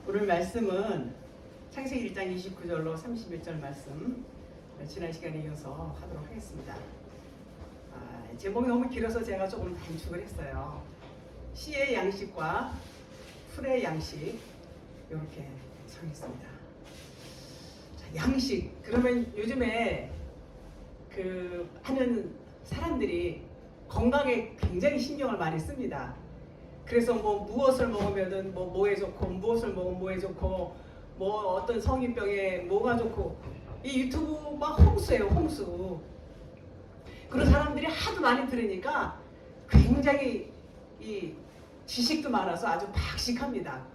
오늘 말씀은 창세기 1장 29절로 31절 말씀 지난 시간에 이어서 하도록 하겠습니다. 제목이 너무 길어서 제가 조금 단축을 했어요. 시의 양식과 풀의 양식 이렇게 정했습니다. 자, 양식 그러면 요즘에 하는 사람들이 건강에 굉장히 신경을 많이 씁니다. 그래서 무엇을 먹으면은 뭐에 좋고 무엇을 먹으면 뭐에 좋고 어떤 성인병에 뭐가 좋고 이 유튜브 막 홍수예요, 홍수. 그런 사람들이 하도 많이 들으니까 굉장히 이 지식도 많아서 아주 박식합니다.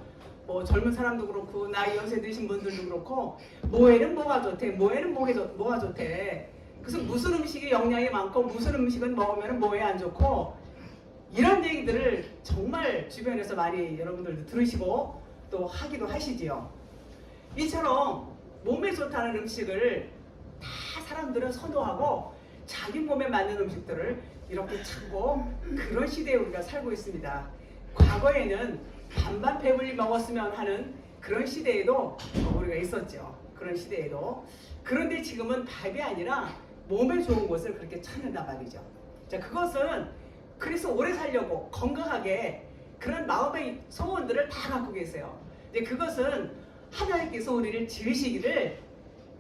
젊은 사람도 그렇고 나이 연세 드신 분들도 그렇고 뭐에는 뭐가 좋대, 뭐에는 뭐가 좋대. 그래서 무슨 음식이 영양이 많고 무슨 음식은 먹으면 뭐에 안 좋고 이런 얘기들을 정말 주변에서 많이 여러분들도 들으시고 또 하기도 하시지요. 이처럼 몸에 좋다는 음식을 다 사람들은 선호하고 자기 몸에 맞는 음식들을 이렇게 찾고 그런 시대에 우리가 살고 있습니다. 과거에는 반반 배불리 먹었으면 하는 그런 시대에도 우리가 있었죠. 그런 시대에도. 그런데 지금은 밥이 아니라 몸에 좋은 것을 그렇게 찾는단 말이죠. 자, 그것은 그래서 오래 살려고 건강하게 그런 마음의 소원들을 다 갖고 계세요. 근데 그것은 하나님께서 우리를 지으시기를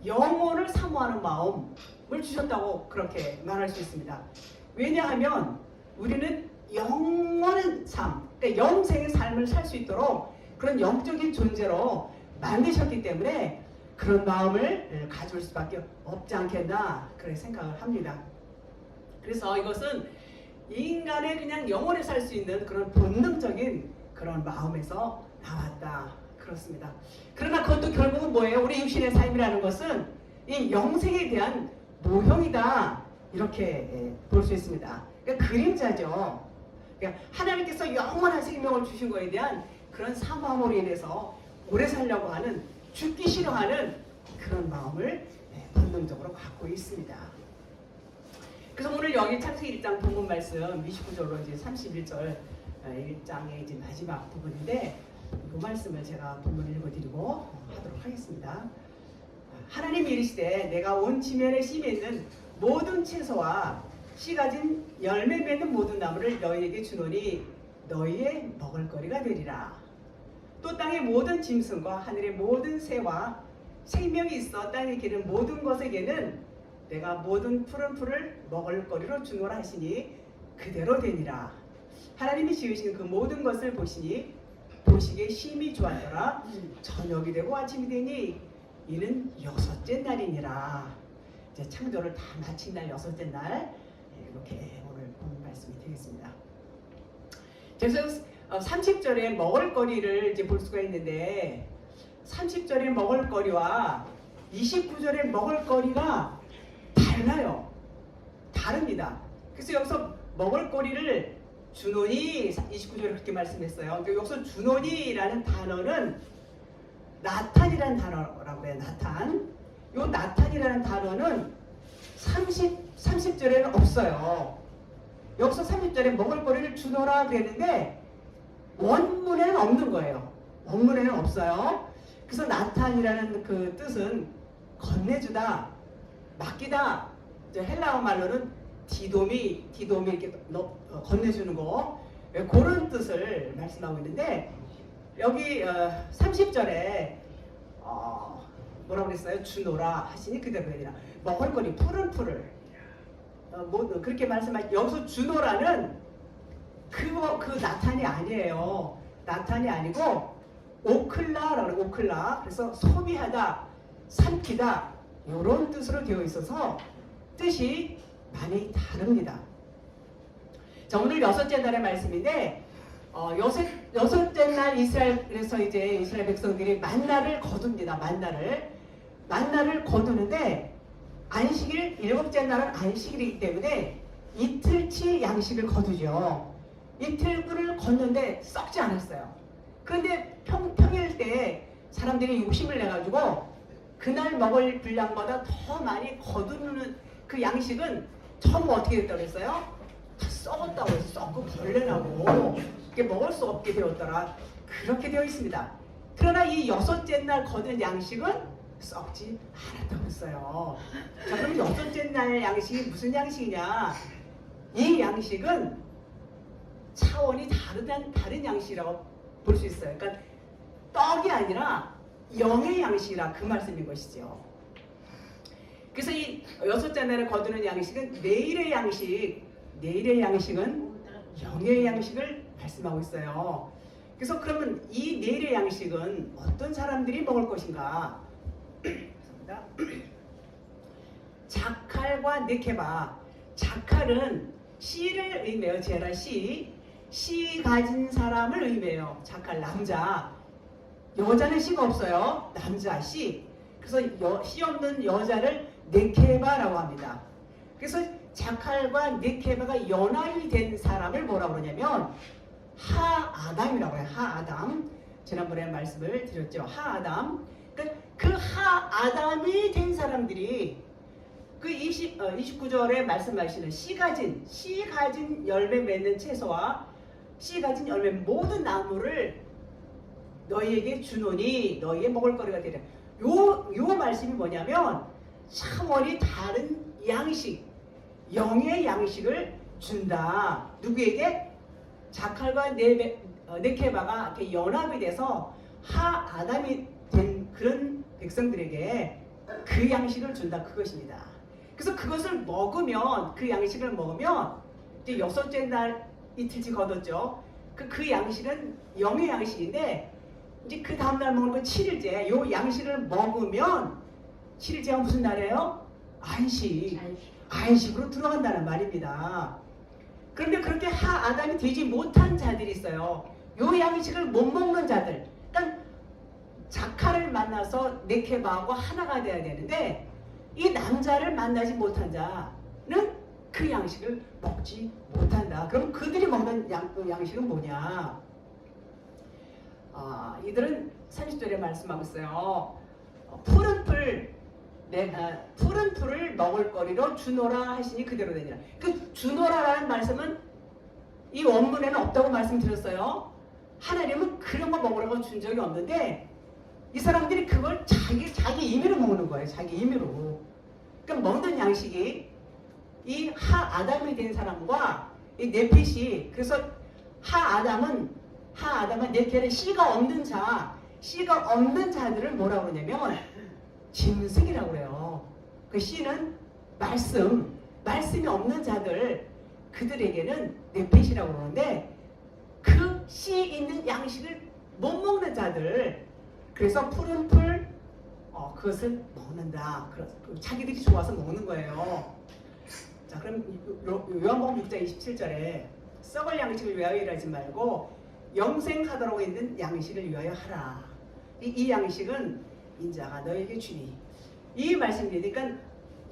영혼을 사모하는 마음을 주셨다고 그렇게 말할 수 있습니다. 왜냐하면 우리는 영원한 삶, 그러니까 영생의 삶을 살 수 있도록 그런 영적인 존재로 만드셨기 때문에 그런 마음을 가질 수밖에 없지 않겠나 그렇게 생각을 합니다. 그래서 이것은 인간의 그냥 영원히 살 수 있는 그런 본능적인 그런 마음에서 나왔다. 그렇습니다. 그러나 그것도 결국은 뭐예요? 우리 육신의 삶이라는 것은 이 영생에 대한 모형이다. 이렇게 볼 수 있습니다. 그러니까 그림자죠. 그러니까 하나님께서 영원한 생명을 주신 것에 대한 그런 사모함으로 인해서 오래 살려고 하는 죽기 싫어하는 그런 마음을 본능적으로 갖고 있습니다. 그래서 오늘 여기 창세기 1장 본문 말씀 29절로 이제 31절 1장의 이제 마지막 부분인데 이 말씀을 제가 본문 읽어드리고 하도록 하겠습니다. 하나님이 이르시되 내가 온 지면에 씨 맺는 모든 채소와 씨 가진 열매 맺는 모든 나무를 너희에게 주노니 너희의 먹을거리가 되리라. 또 땅의 모든 짐승과 하늘의 모든 새와 생명이 있어 땅에 기는 모든 것에게는 내가 모든 푸른 풀을 먹을거리로 주노라 하시니 그대로 되니라. 하나님이 지으신 그 모든 것을 보시니 보시기에 심히 좋았더라. 저녁이 되고 아침이 되니 이는 여섯째 날이니라. 이제 창조를 다 마친 날 여섯째 날 이렇게 오늘 본 말씀이 되겠습니다. 그래서 30절에 먹을거리를 이제 볼 수가 있는데 30절에 먹을거리와 29절에 먹을거리가 달라요. 다릅니다. 그래서 여기서 먹을거리를 주노니 29절에 그렇게 말씀했어요. 여기서 주노니라는 단어는 나탄이라는 단어라고 해요. 나탄. 이 나탄이라는 단어는 30절에는 없어요. 여기서 30절에 먹을거리를 주노라 그랬는데 원문에는 없는 거예요. 원문에는 없어요. 그래서 나탄이라는 그 뜻은 건네주다, 맡기다. 헬라어 말로는 디도미 이렇게 건네주는 거 그런 뜻을 말씀하고 있는데 여기 30절에 뭐라고 그랬어요? 주노라 하시니 그대로 되리라. 먹을거리 푸른 풀을 그렇게 말씀하시. 여기서 주노라는 그 나탄이 아니에요. 나탄이 아니고 오클라라고 해요. 오클라. 그래서 소비하다, 삼키다 이런 뜻으로 되어 있어서 뜻이 많이 다릅니다. 자, 오늘 여섯째 날의 말씀인데 여섯째 날 이스라엘에서 이제 이스라엘 백성들이 만나를 거둡니다. 만나를 거두는데 안식일 일곱째 날은 안식일이기 때문에 이틀치 양식을 거두죠. 이틀을 걷는데 썩지 않았어요. 그런데 평일 때 사람들이 욕심을 내가지고 그날 먹을 분량보다 더 많이 거두는 그 양식은 전부 어떻게 됐다고 했어요? 다 썩었다고 해서 썩고 벌레 나고 이렇게 먹을 수 없게 되었더라. 그렇게 되어 있습니다. 그러나 이 여섯째 날 거둔 양식은 썩지 않았다고 했어요. 자, 그럼 여섯째 날 양식이 무슨 양식이냐? 이 양식은 차원이 다른 양식이라고 볼 수 있어요. 그러니까 떡이 아니라 영의 양식이라 그 말씀인 것이죠. 그래서 이 여섯째 날에 거두는 양식은 내일의 양식은 영의 양식을 말씀하고 있어요. 그래서 그러면 이 내일의 양식은 어떤 사람들이 먹을 것인가? 자칼과 네케바. 자칼은 씨를 의미해요. 제라 씨 가진 사람을 의미해요. 자칼 남자. 여자는 씨가 없어요. 남자 씨. 그래서 씨 없는 여자를 네케바라고 합니다. 그래서 자칼과 네케바가 연합이 된 사람을 뭐라고 그러냐면 하아담이라고 해요. 하아담. 지난번에 말씀을 드렸죠. 하아담. 그러니까 그 하아담이 된 사람들이 그 29절에 말씀하시는 씨 가진 열매 맺는 채소와 씨 가진 열매 모든 나무를 너희에게 주노니 너희의 먹을거리가 되리라. 요 말씀이 뭐냐면 차원이 다른 양식, 영의 양식을 준다. 누구에게? 자칼과 네케바가 이렇게 연합이 돼서 하아담이 된 그런 백성들에게 그 양식을 준다. 그것입니다. 그래서 그것을 먹으면, 그 양식을 먹으면 이제 여섯째 날 이틀치 거뒀죠. 그 양식은 영의 양식인데 이제 그 다음날 먹는 건 7일째. 요 양식을 먹으면 7일째가 무슨 날이에요? 안식으로 들어간다는 말입니다. 그런데 그렇게 하아담이 되지 못한 자들이 있어요. 요 양식을 못 먹는 자들. 그러니까 자칼을 만나서 네케바하고 하나가 돼야 되는데 이 남자를 만나지 못한 자는 그 양식을 먹지 못한다. 그럼 그들이 먹는 양식은 뭐냐? 이들은 30절에 말씀하고 있어요. 푸른 풀을 먹을거리로 주노라 하시니 그대로 되니라. 그 주노라라는 말씀은 이 원문에는 없다고 말씀드렸어요. 하나님은 그런 거 먹으라고 준 적이 없는데 이 사람들이 그걸 자기 임의로 먹는 거예요. 자기 임의로. 그러니까 먹는 양식이 이 하아담이 된 사람과 이 네핏이, 그래서 하아담은 네케는 씨가 없는 자들을 뭐라고 그러냐면 짐승이라고 그래요. 그 씨는 말씀이 없는 자들, 그들에게는 네핏이라고 그러는데 그 씨 있는 양식을 못 먹는 자들, 그래서 푸른 풀 그것을 먹는다. 자기들이 좋아서 먹는 거예요. 자, 그럼 요한복음 6장 27절에 썩을 양식을 위하여 일하지 말고 영생하도록 있는 양식을 위하여 하라. 이 양식은 인자가 너에게 주니. 이 말씀이니까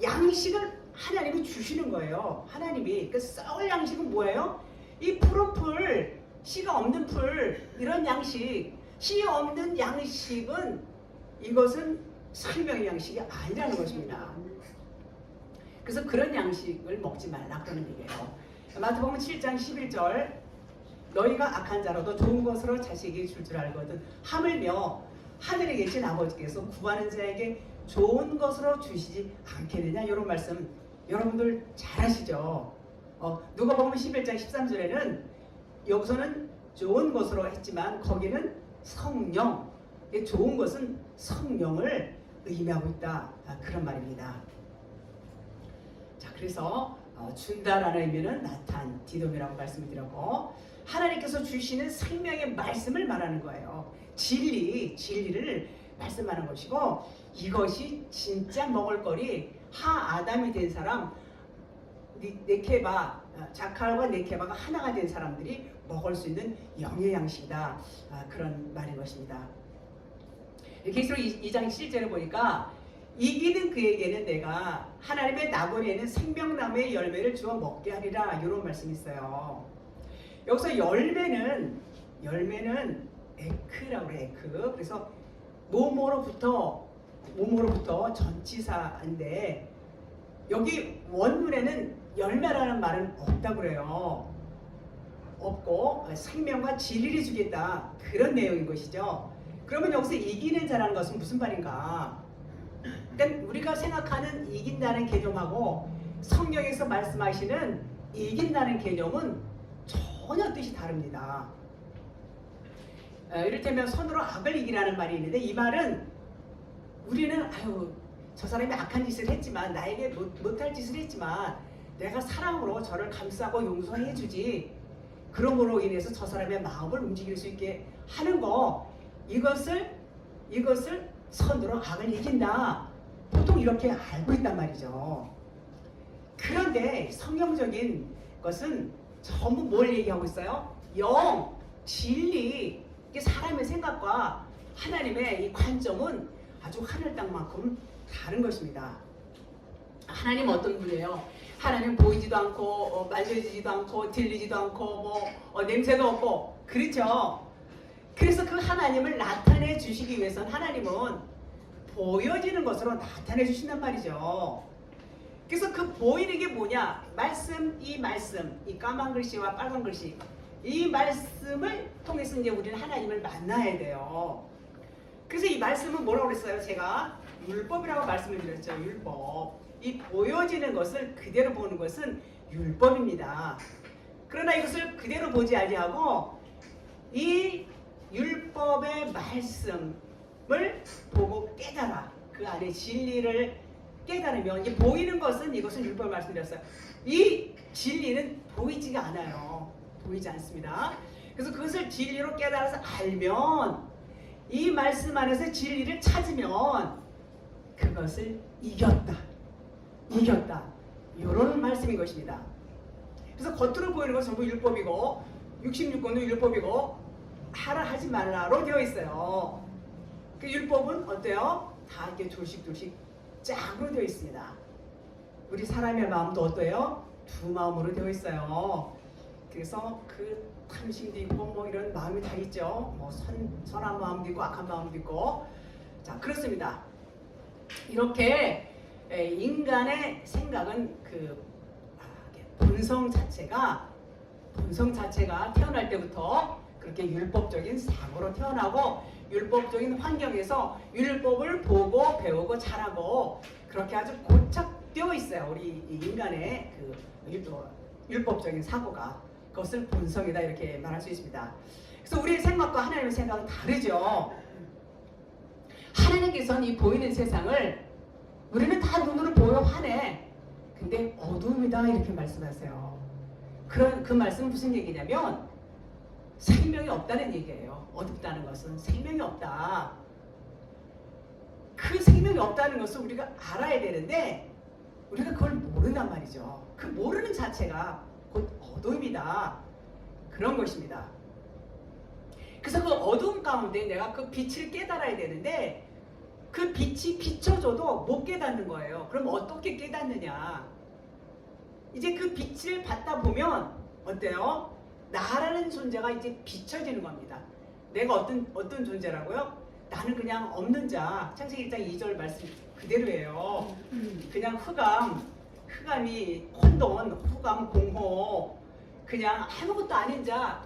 양식을 하나님이 주시는 거예요. 하나님이. 그 썩을 양식은 뭐예요? 이 푸른 풀, 씨가 없는 풀, 이런 양식. 씨 없는 양식은 이것은 생명의 양식이 아니라는 것입니다. 그래서 그런 양식을 먹지 말라 그러는 얘기예요. 마태복음 7장 11절 너희가 악한 자로도 좋은 것으로 자식이 줄 알거든 하물며 하늘에 계신 아버지께서 구하는 자에게 좋은 것으로 주시지 않겠느냐. 이런 말씀 여러분들 잘 아시죠? 누가복음 11장 13절에는 여기서는 좋은 것으로 했지만 거기는 성령, 좋은 것은 성령을 의미하고 있다. 그런 말입니다. 자, 그래서 준다라는 의미는 나탄, 디돔이라고 말씀드렸고 하나님께서 주시는 생명의 말씀을 말하는 거예요. 진리를 말씀하는 것이고 이것이 진짜 먹을거리 하아담이 된 사람 네케바, 자칼과 네케바가 하나가 된 사람들이 먹을 수 있는 영의 양식이다. 그런 말인 것입니다. 계시록 2장 7절에 보니까 이기는 그에게는 내가 하나님의 나무에는 생명나무의 열매를 주어 먹게 하리라. 이런 말씀이 있어요. 여기서 열매는 에크라고 그래. 에크. 그래서 뭐뭐로부터 전치사인데 여기 원문에는 열매라는 말은 없다고 그래요. 없고 생명과 진리를 주겠다. 그런 내용인 것이죠. 그러면 여기서 이기는 자라는 것은 무슨 말인가? 그러니까 우리가 생각하는 이긴다는 개념하고 성경에서 말씀하시는 이긴다는 개념은 전혀 뜻이 다릅니다. 이를테면 손으로 악을 이기라는 말이 있는데, 이 말은 우리는 아유 저 사람이 악한 짓을 했지만, 나에게 못할 짓을 했지만 내가 사랑으로 저를 감싸고 용서해 주지, 그러므로 인해서 저 사람의 마음을 움직일 수 있게 하는 거, 이것을 손으로 악을 이긴다, 보통 이렇게 알고 있단 말이죠. 그런데 성경적인 것은 전부 뭘 얘기하고 있어요? 영, 진리, 이게 사람의 생각과 하나님의 이 관점은 아주 하늘 땅만큼 다른 것입니다. 하나님 어떤 분이에요? 하나님 보이지도 않고 만져지지도 않고 들리지도 않고 냄새도 없고, 그렇죠? 그래서 그 하나님을 나타내 주시기 위해서는 하나님은 보여지는 것으로 나타내 주신단 말이죠. 그래서 그 보이는 게 뭐냐? 이 말씀, 이 까만 글씨와 빨간 글씨, 이 말씀을 통해서 이제 우리는 하나님을 만나야 돼요. 그래서 이 말씀은 뭐라고 그랬어요? 제가 율법이라고 말씀을 드렸죠. 율법. 이 보여지는 것을 그대로 보는 것은 율법입니다. 그러나 이것을 그대로 보지 아니하고 이 율법의 말씀을 보고 깨달아, 그 안에 진리를 깨달으면, 이제 보이는 것은, 이것은 율법을 말씀드렸어요. 이 진리는 보이지가 않아요. 보이지 않습니다. 그래서 그것을 진리로 깨달아서 알면, 이 말씀 안에서 진리를 찾으면 그것을 이겼다, 이런 말씀인 것입니다. 그래서 겉으로 보이는 것은 전부 율법이고, 66권도 율법이고, 하라 하지 말라로 되어 있어요. 그 율법은 어때요? 다 이렇게 둘씩 짝으로 되어 있습니다. 우리 사람의 마음도 어때요? 두 마음으로 되어 있어요. 그래서 그 탐심도 있고 이런 마음이 다 있죠. 선한 마음도 있고 악한 마음도 있고. 자, 그렇습니다. 이렇게 인간의 생각은 본성 자체가 태어날 때부터 그렇게 율법적인 사고로 태어나고, 율법적인 환경에서 율법을 보고 배우고 자라고, 그렇게 아주 고착되어 있어요. 우리 인간의 율법적인 사고가. 그것을 본성이다, 이렇게 말할 수 있습니다. 그래서 우리의 생각과 하나님의 생각은 다르죠. 하나님께서는 이 보이는 세상을 우리는 다 눈으로 보여 하네, 근데 어둠이다, 이렇게 말씀하세요. 그 말씀은 무슨 얘기냐면 생명이 없다는 얘기예요. 어둡다는 것은 생명이 없다. 그 생명이 없다는 것을 우리가 알아야 되는데 우리가 그걸 모른단 말이죠. 그 모르는 자체가 곧 어둠이다, 그런 것입니다. 그래서 그 어두움 가운데 내가 그 빛을 깨달아야 되는데, 그 빛이 비춰줘도 못 깨닫는 거예요. 그럼 어떻게 깨닫느냐? 이제 그 빛을 받다 보면 어때요? 나라는 존재가 이제 비춰지는 겁니다. 내가 어떤 존재라고요? 나는 그냥 없는 자. 창세기 1장 2절 말씀 그대로예요. 그냥 흑암이 혼돈, 후감, 공허, 그냥 아무것도 아닌 자,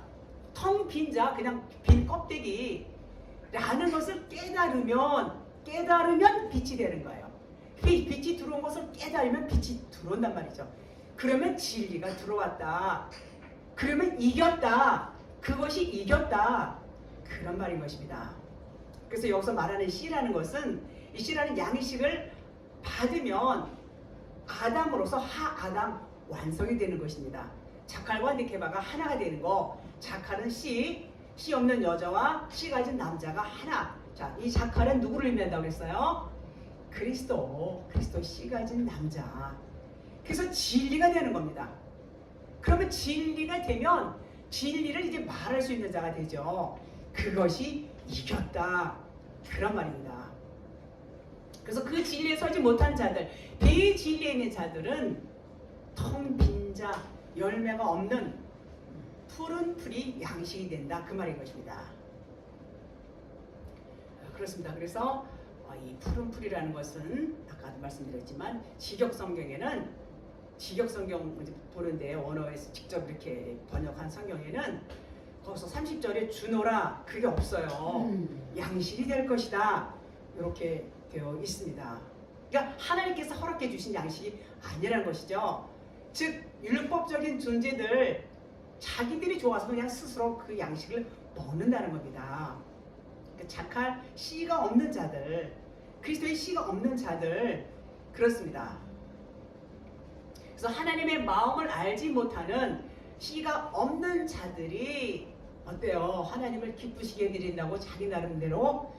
텅 빈 자, 그냥 빈 껍데기라는 것을 깨달으면 빛이 되는 거예요. 빛이 들어온 것을 깨달으면 빛이 들어온단 말이죠. 그러면 진리가 들어왔다. 그러면 이겼다. 그것이 이겼다. 그런 말인 것입니다. 그래서 여기서 말하는 씨라는 것은, 이 씨라는 양식을 받으면 아담으로서 하아담 완성이 되는 것입니다. 자칼과 니케바가 하나가 되는 거. 자칼은 씨 없는 여자와 씨 가진 남자가 하나. 자, 이 자칼은 누구를 의미한다고 했어요? 그리스도 씨 가진 남자. 그래서 진리가 되는 겁니다. 그러면 진리가 되면 진리를 이제 말할 수 있는 자가 되죠. 그것이 이겼다, 그런 말입니다. 그래서 그 진리에 서지 못한 자들, 비진리에 있는 자들은 텅 빈 자, 열매가 없는 푸른 풀이 양식이 된다, 그 말인 것입니다. 그렇습니다. 그래서 이 푸른 풀이라는 것은 아까도 말씀드렸지만 직역성경 보는데, 원어에서 직접 이렇게 번역한 성경에는 거기서 30절에 주노라 그게 없어요. 양식이 될 것이다 이렇게 되어 있습니다. 그러니까 하나님께서 허락해 주신 양식이 아니라는 것이죠. 즉 율법적인 존재들 자기들이 좋아서 그냥 스스로 그 양식을 먹는다는 겁니다. 그러니까 착할 씨가 없는 자들, 그리스도의 씨가 없는 자들 그렇습니다. 그래서 하나님의 마음을 알지 못하는 씨가 없는 자들이 어때요? 하나님을 기쁘시게 드린다고 자기 나름대로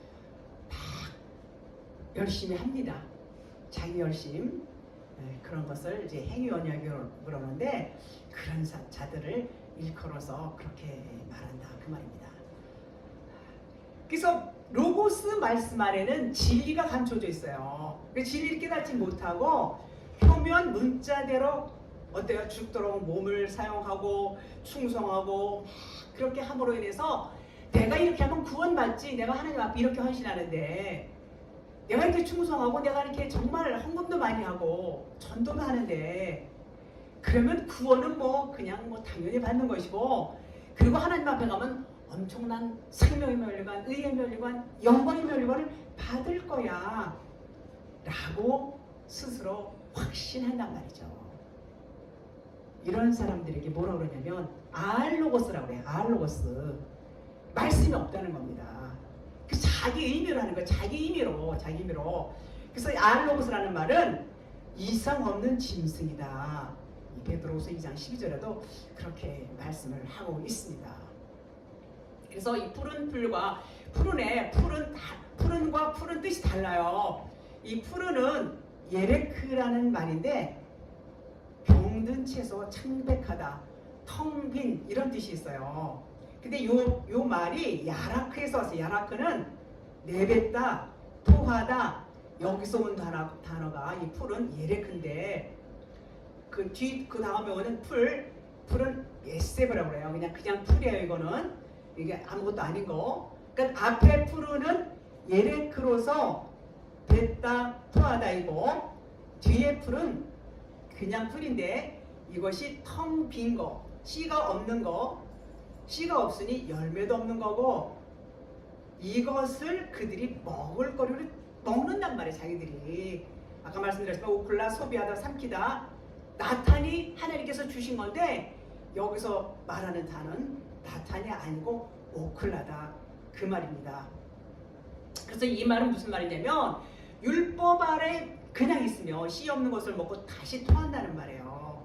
막 열심히 합니다. 자기 열심 그런 것을 이제 행위 언약으로 그러는데 그런 자들을 일컬어서 그렇게 말한다 그 말입니다. 그래서 로고스 말씀 안에는 진리가 감춰져 있어요. 진리를 깨닫지 못하고 표면 문자대로 어때요? 죽도록 몸을 사용하고 충성하고 막 그렇게 함으로 인해서 내가 이렇게 하면 구원받지, 내가 하나님 앞에 이렇게 헌신하는데, 내가 이렇게 충성하고 내가 이렇게 정말 헌금도 많이 하고 전도도 하는데, 그러면 구원은 뭐 그냥 뭐 당연히 받는 것이고, 그리고 하나님 앞에 가면 엄청난 생명의 면류관, 의의 면류관, 영광의 면류관을 받을 거야 라고 스스로 확신한단 말이죠. 이런 사람들에게 뭐라 그러냐면 알로고스라고 해요. 알로고스. 말씀이 없다는 겁니다. 그 자기 의미로 하는 거예요. 자기 의미로. 그래서 알로고스라는 말은 이상 없는 짐승이다. 베드로후서 2장 12절에도 그렇게 말씀을 하고 있습니다. 그래서 이 푸른 풀과 푸른과 푸른 뜻이 달라요. 이 푸른은 예레크라는 말인데 병든 채소, 창백하다, 텅 빈 이런 뜻이 있어요. 근데 요 말이 야라크에서 왔어요. 야라크는 내뱉다, 토하다 여기서 온 단어가 이 풀은 예레크인데 그 다음에 오는 풀은 에세브라고 그래요. 그냥 풀이에요. 이거는 이게 아무것도 아닌 거. 그러니까 앞에 풀은 예레크로서 뱉다, 토하다 이고 뒤에 풀은 그냥 풀인데 이것이 텅 빈 거, 씨가 없는 거, 씨가 없으니 열매도 없는 거고 이것을 그들이 먹을 거리를 먹는단 말이에요. 자기들이 아까 말씀드렸지만 오클라, 소비하다, 삼키다 나탄이 하나님께서 주신 건데 여기서 말하는 단어는 나탄이 아니고 오클라다 그 말입니다. 그래서 이 말은 무슨 말이냐면 율법 아래 그냥 있으며 씨 없는 것을 먹고 다시 토한다는 말이에요.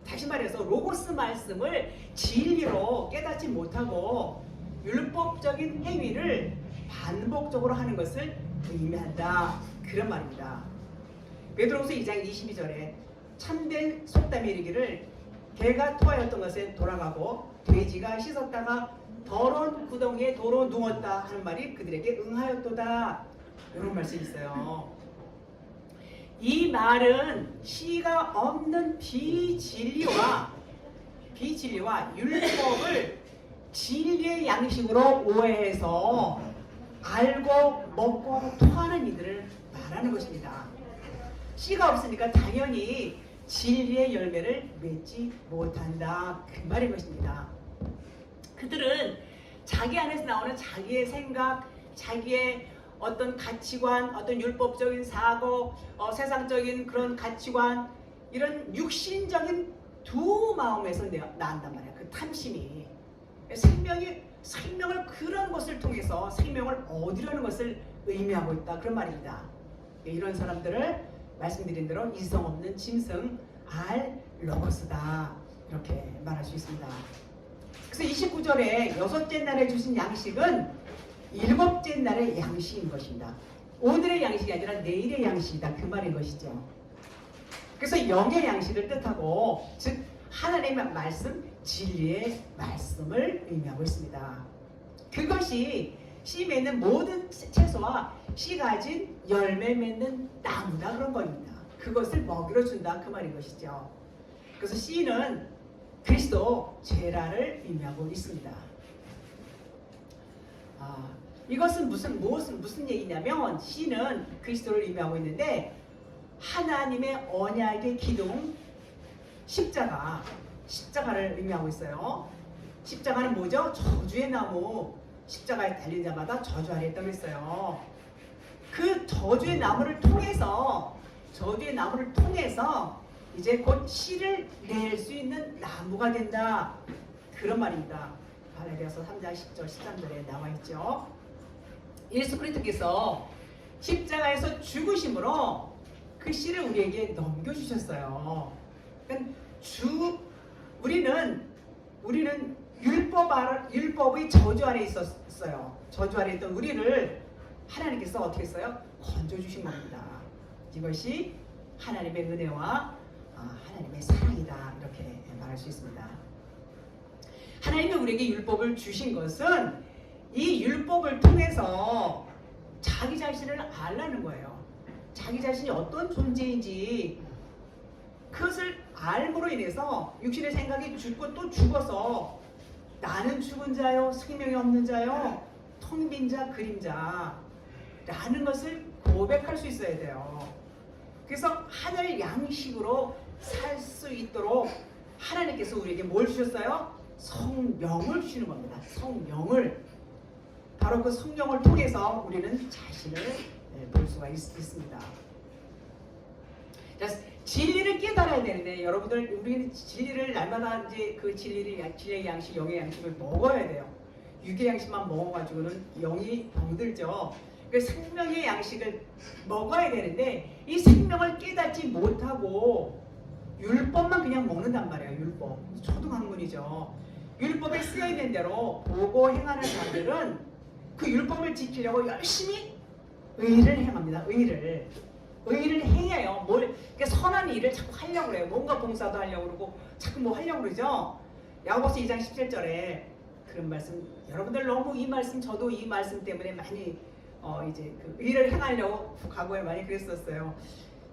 다시 말해서 로고스 말씀을 진리로 깨닫지 못하고 율법적인 행위를 반복적으로 하는 것을 의미한다 그런 말입니다. 베드로후서 2장 22절에 참된 속담이 이르기를 개가 토하였던 것에 돌아가고 돼지가 씻었다가 더러운 구덩이에 도로 누웠다 하는 말이 그들에게 응하였도다 이런 말씀이 있어요. 이 말은 씨가 없는 비진리와 율법을 진리의 양식으로 오해해서 알고 먹고 토하는 이들을 말하는 것입니다. 씨가 없으니까 당연히 진리의 열매를 맺지 못한다 그 말인 것입니다. 그들은 자기 안에서 나오는 자기의 생각, 자기의 어떤 가치관, 어떤 율법적인 사고, 세상적인 그런 가치관, 이런 육신적인 두 마음에서 나온단 말이야. 그 탐심이 생명을 그런 것을 통해서 생명을 얻으려는 것을 의미하고 있다 그런 말입니다. 이런 사람들을 말씀드린 대로 이성 없는 짐승 알로고스다 이렇게 말할 수 있습니다. 그래서 29절에 여섯째 날에 주신 양식은 일곱째 날의 양식인 것입니다. 오늘의 양식이 아니라 내일의 양식이다 그 말인 것이죠. 그래서 영의 양식을 뜻하고 즉 하나님의 말씀, 진리의 말씀을 의미하고 있습니다. 그것이 씨 맺는 모든 채소와 씨 가진 열매 맺는 나무다 그런 겁니다. 그것을 먹이로 준다 그 말인 것이죠. 그래서 씨는 그리스도 제라를 의미하고 있습니다. 이것은 무슨 얘기냐면 씨는 그리스도를 의미하고 있는데 하나님의 언약의 기둥 십자가를 의미하고 있어요. 십자가는 뭐죠? 저주의 나무. 십자가에 달린 자마다 저주 아래 있다고 했어요. 그 저주의 나무를 통해서 이제 곧 씨를 낼 수 있는 나무가 된다. 그런 말입니다. 갈라디아서 3장 10절 13절에 나와 있죠. 예수 그리스도께서 십자가에서 죽으심으로 그 씨를 우리에게 넘겨주셨어요. 그러니까 우리는 율법의 저주 아래 있었어요. 저주 아래 있던 우리를 하나님께서 어떻게 했어요? 건져주신 겁니다. 이것이 하나님의 은혜와 하나님의 사랑이다. 이렇게 말할 수 있습니다. 하나님이 우리에게 율법을 주신 것은 이 율법을 통해서 자기 자신을 알라는 거예요. 자기 자신이 어떤 존재인지 그것을 알므로 인해서 육신의 생각이 죽고 또 죽어서 나는 죽은 자요, 생명이 없는 자요, 텅 빈 자, 그림자 라는 것을 고백할 수 있어야 돼요. 그래서 하늘 양식으로 살 수 있도록 하나님께서 우리에게 뭘 주셨어요? 성령을 주시는 겁니다. 성령을. 바로 그 성령을 통해서 우리는 자신을 볼 수가 있습니다. 진리를 깨달아야 되는데 여러분들 우리는 진리를 날마다 이제 그 진리의 양식, 영의 양식을 먹어야 돼요. 육의 양식만 먹어가지고는 영이 병들죠. 그 생명의 양식을 먹어야 되는데 이 생명을 깨닫지 못하고 율법만 그냥 먹는단 말이에요. 율법. 초등학문이죠. 율법에 쓰여있는 대로 보고 행하는 자들은 그 율법을 지키려고 열심히 의를 행합니다. 의를 행해요. 그러니까 선한 일을 자꾸 하려고 그래요. 뭔가 봉사도 하려고 그러고 자꾸 뭐 하려고 그러죠. 야고보서 2장 17절에 그런 말씀, 여러분들 너무 이 말씀, 저도 이 말씀 때문에 많이 이제 그 의를 행하려고 과거에 많이 그랬었어요.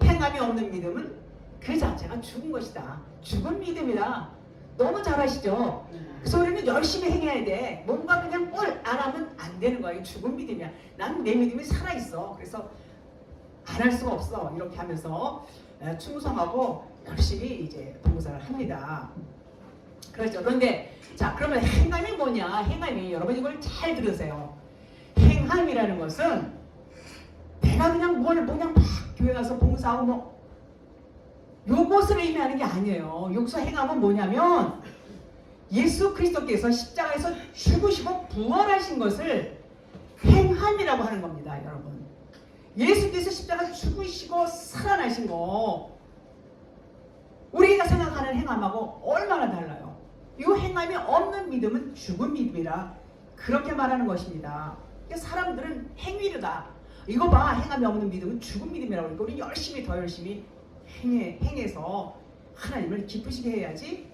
행함이 없는 믿음은 그 자체가 죽은 것이다. 죽은 믿음이다. 너무 잘 아시죠? 그래서 우리는 열심히 행해야 돼. 뭔가 그냥 뭘 안 하면 안 되는 거야. 죽은 믿음이야. 나는 내 믿음이 살아있어. 그래서 안 할 수가 없어. 이렇게 하면서 충성하고 열심히 이제 봉사를 합니다. 그렇죠. 그런데 자, 그러면 행함이 뭐냐? 행함이, 여러분 이걸 잘 들으세요. 행함이라는 것은 내가 그냥 그냥 막 교회 가서 봉사하고 뭐 요것을 의미하는 게 아니에요. 여기서 행함은 뭐냐면 예수 그리스도께서 십자가에서 죽으시고 부활하신 것을 행함이라고 하는 겁니다. 여러분, 예수께서 십자가 죽으시고 살아나신 거 우리가 생각하는 행함하고 얼마나 달라요. 이 행함이 없는 믿음은 죽은 믿음이라 그렇게 말하는 것입니다. 사람들은 행위르다. 이거 봐, 행함이 없는 믿음은 죽은 믿음이라고 그러니까 우리 열심히 더 열심히 행해서 하나님을 기쁘시게 해야지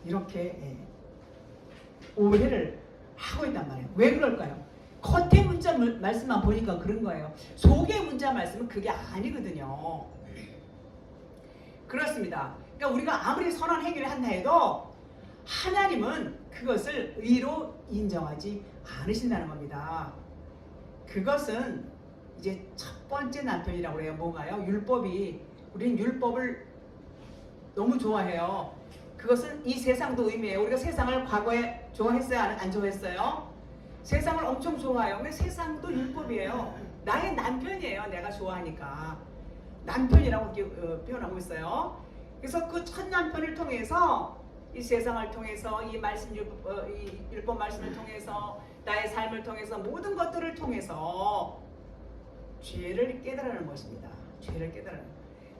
이렇게 오해를 하고 있단 말이에요. 왜 그럴까요? 겉의 문자 말씀만 보니까 그런 거예요. 속의 문자 말씀은 그게 아니거든요. 그렇습니다. 그러니까 우리가 아무리 선한 행위를 한다 해도 하나님은 그것을 의로 인정하지 않으신다는 겁니다. 그것은 이제 첫 번째 난편이라고 해요. 뭐가요? 율법이. 우리는 율법을 너무 좋아해요. 그것은 이 세상도 의미해요. 우리가 세상을 과거에 좋아했어요? 안 좋아했어요? 세상을 엄청 좋아해요. 근데 세상도 율법이에요. 나의 남편이에요. 내가 좋아하니까. 남편이라고 표현하고 있어요. 그래서 그 첫 남편을 통해서 이 세상을 통해서 이 율법 말씀을 통해서 나의 삶을 통해서 모든 것들을 통해서 죄를 깨달아는 것입니다.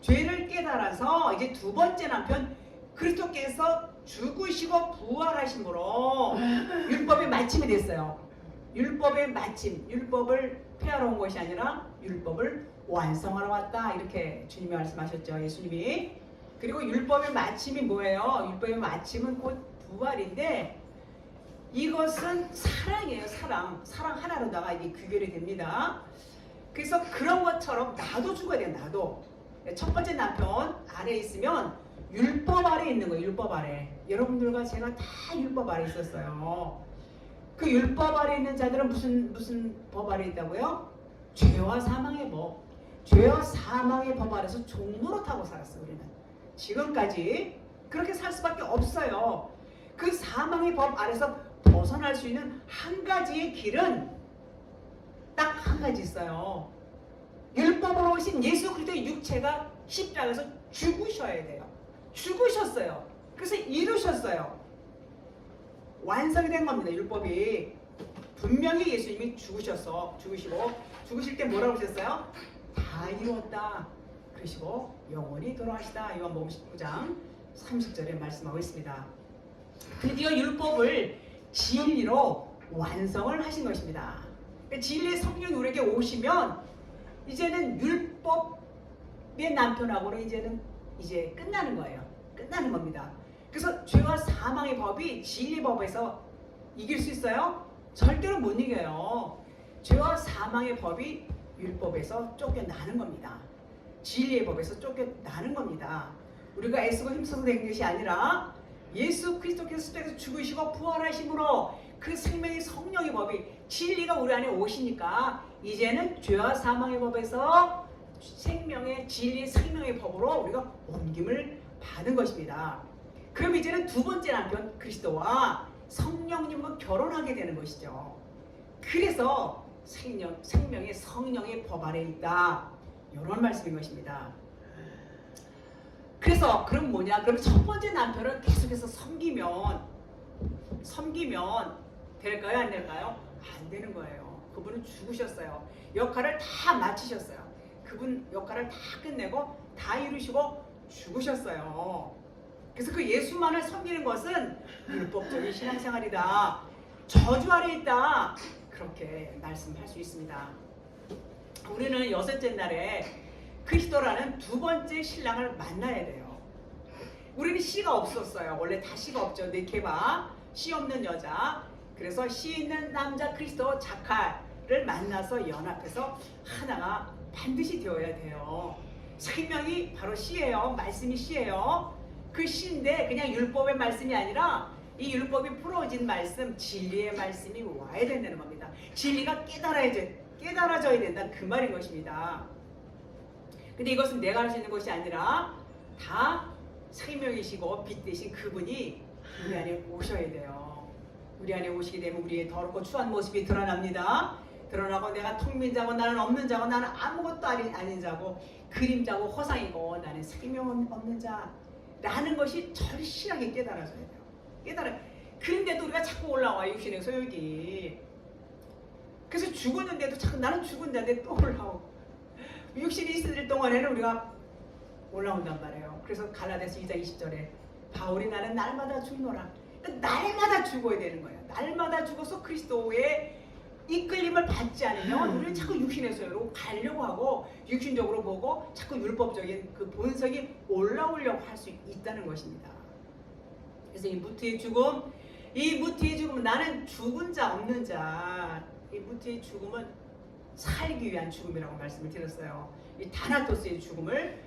죄를 깨달아서 이제 두 번째 남편 그리스도께서 죽으시고 부활하심으로 율법의 마침이 됐어요. 율법의 마침, 율법을 폐하러 온 것이 아니라 율법을 완성하러 왔다. 이렇게 주님이 말씀하셨죠. 예수님이. 그리고 율법의 마침이 뭐예요? 율법의 마침은 곧 부활인데 이것은 사랑이에요. 사랑 하나로다가 이게 귀결이 됩니다. 그래서 그런 것처럼 나도 죽어야 돼요. 나도. 첫 번째 남편 아래 있으면 율법 아래 있는 거예요. 율법 아래. 여러분들과 제가 다 율법 아래 있었어요. 그 율법 아래 있는 자들은 무슨 법 아래 있다고요? 죄와 사망의 법. 죄와 사망의 법 아래서 종노릇하고 살았어요. 우리는 지금까지 그렇게 살 수밖에 없어요. 그 사망의 법 아래서 벗어날 수 있는 한 가지의 길은 딱 한 가지 있어요. 율법으로 오신 예수 그리스도의 육체가 십자가에서 죽으셔야 돼요. 죽으셨어요. 그래서 이루셨어요. 완성이 된 겁니다. 율법이. 분명히 예수님이 죽으시고 죽으실 때 뭐라고 하셨어요? 다 이루었다. 그러시고 영원히 돌아가시다. 요한복음 19장 30절에 말씀하고 있습니다. 드디어 율법을 진리로 완성을 하신 것입니다. 진리의 성령이 우리에게 오시면 이제는 율법의 남편하고는 이제 끝나는 거예요. 끝나는 겁니다. 그래서 죄와 사망의 법이 진리 법에서 이길 수 있어요? 절대로 못 이겨요. 죄와 사망의 법이 율법에서 쫓겨나는 겁니다. 진리의 법에서 쫓겨나는 겁니다. 우리가 애쓰고 힘써서 된 것이 아니라 예수 그리스도께서 십자가에서 죽으시고 부활하심으로 그 생명의 성령의 법이 진리가 우리 안에 오시니까 이제는 죄와 사망의 법에서 생명의 진리 생명의 법으로 우리가 옮김을 받은 것입니다. 그럼 이제는 두 번째 남편 그리스도와 성령님과 결혼하게 되는 것이죠. 그래서 생명의 성령의 법 아래 있다. 이런 말씀인 것입니다. 그래서 그럼 뭐냐? 그럼 첫 번째 남편을 계속해서 섬기면 될까요? 안 될까요? 안 되는 거예요. 그분은 죽으셨어요. 역할을 다 마치셨어요. 그분 역할을 다 끝내고 다 이루시고 죽으셨어요. 그래서 그 예수만을 섬기는 것은 율법적인 신앙생활이다. 저주 아래 있다. 그렇게 말씀할 수 있습니다. 우리는 여섯째 날에 그리스도라는 두 번째 신랑을 만나야 돼요. 우리는 씨가 없었어요. 원래 다 씨가 없죠. 네케바, 씨 없는 여자. 그래서 씨 있는 남자 그리스도 자칼을 만나서 연합해서 하나가 반드시 되어야 돼요. 생명이 바로 씨예요. 말씀이 씨예요. 그 씨인데 그냥 율법의 말씀이 아니라 이 율법이 풀어진 말씀, 진리의 말씀이 와야 된다는 겁니다. 진리가 깨달아져야 된다. 그 말인 것입니다. 근데 이것은 내가 할 수 있는 것이 아니라 다 생명이시고 빛 대신 그분이 우리 안에 오셔야 돼요. 우리 안에 오시게 되면 우리의 더럽고 추한 모습이 드러납니다. 드러나고 내가 통민자고 나는 없는 자고 나는 아무것도 아닌 자고 그림자고 허상이고 나는 생명 없는 자라는 것이 절실하게 깨달아져야 돼요. 그런데도 우리가 자꾸 올라와 육신의 소욕이. 그래서 죽었는데도 자꾸 나는 죽은 자인데 또 올라오고 육신이 있을 동안에는 우리가 올라온단 말이에요. 그래서 갈라디아서 2장 20절에 바울이 나는 날마다 죽노라. 날마다 죽어야 되는 거예요. 날마다 죽어서 그리스도의 이끌림을 받지 않으면 우리는 자꾸 육신의 소유로 가려고 하고 육신적으로 보고 자꾸 율법적인 그 본성이 올라오려고 할 수 있다는 것입니다. 그래서 이 무트의 죽음, 나는 죽은 자 없는 자. 이 무트의 죽음은 살기 위한 죽음이라고 말씀을 드렸어요. 이 다나토스의 죽음을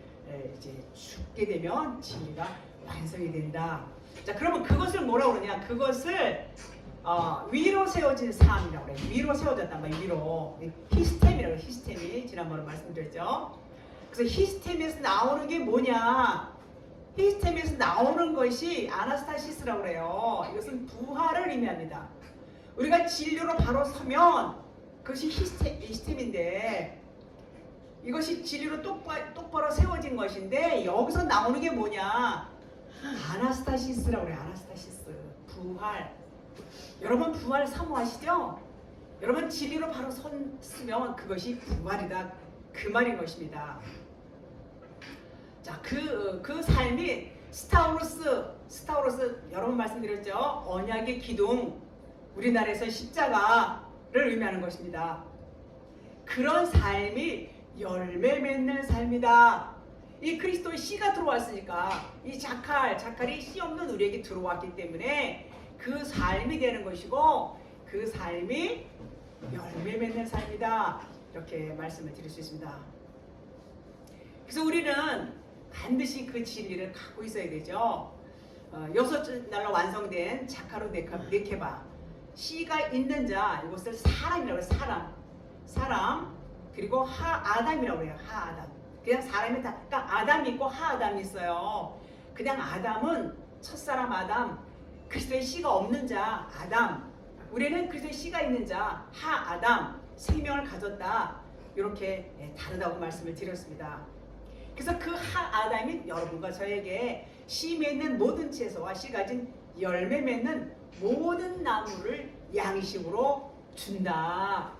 이제 죽게 되면 진리가 완성이 된다. 자, 그러면 그것을 뭐라고 그러냐? 그것을 위로 세워진 삶이라고 그래요. 위로 세워졌단 말이에요. 위로. 히스템이라고 해요. 히스템이 지난번에 말씀드렸죠. 그래서 히스템에서 나오는 게 뭐냐? 히스템에서 나오는 것이 아나스타시스라고 그래요. 이것은 부활을 의미합니다. 우리가 진리로 바로 서면 그것이 히스템인데 이것이 진리로 똑바로 세워진 것인데 여기서 나오는 게 뭐냐? 아나스타시스라고 그래요. 아나스타시스. 부활. 여러분 부활 사모하시죠? 여러분 진리로 바로 섰으면 그것이 부활이다. 그 말인 것입니다. 자, 그 삶이 스타우로스 여러 번 말씀드렸죠. 언약의 기둥, 우리나라에서 십자가를 의미하는 것입니다. 그런 삶이 열매 맺는 삶이다. 이 그리스도의 씨가 들어왔으니까 이 자칼이 씨 없는 우리에게 들어왔기 때문에 그 삶이 되는 것이고 그 삶이 열매 맺는 삶이다. 이렇게 말씀을 드릴 수 있습니다. 그래서 우리는 반드시 그 진리를 갖고 있어야 되죠. 여섯째 날로 완성된 자카로 네케바 씨가 있는 자, 이것을 사람이라고 해요. 사람 그리고 아담이라고 해요. 아담. 그냥 사람이 다, 그러니까 아담이 있고 아담이 있어요. 그냥 아담은 첫사람 아담, 그리스도의 씨가 없는 자 아담, 우리는 그리스도의 씨가 있는 자 하 아담 생명을 가졌다. 이렇게 다르다고 말씀을 드렸습니다. 그래서 그 하 아담이 여러분과 저에게 씨 맺는 모든 채소와 씨 가진 열매 맺는 모든 나무를 양식으로 준다.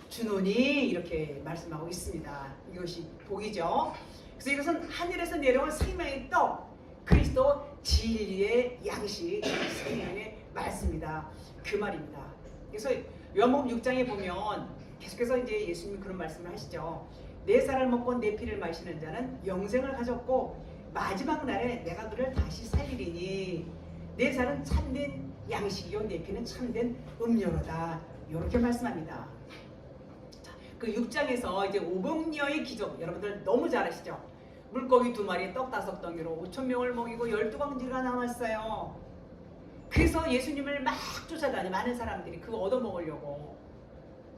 주노니 이렇게 말씀하고 있습니다. 이것이 복이죠. 그래서 이것은 하늘에서 내려온 생명의 떡, 그리스도 진리의 양식, 생명의 말씀이다. 그 말입니다. 그래서 요한복음 6장에 보면 계속해서 이제 예수님이 그런 말씀을 하시죠. 내 살을 먹고 내 피를 마시는 자는 영생을 가졌고 마지막 날에 내가 그를 다시 살리리니 내 살은 참된 양식이요 내 피는 참된 음료로다. 이렇게 말씀합니다. 자, 그 6장에서 이제 오병이어의 기적 여러분들 너무 잘 아시죠? 물고기 2마리 떡 5덩이로 5,000명을 먹이고 12광지가 남았어요. 그래서 예수님을 막 쫓아다니 많은 사람들이 그거 얻어먹으려고.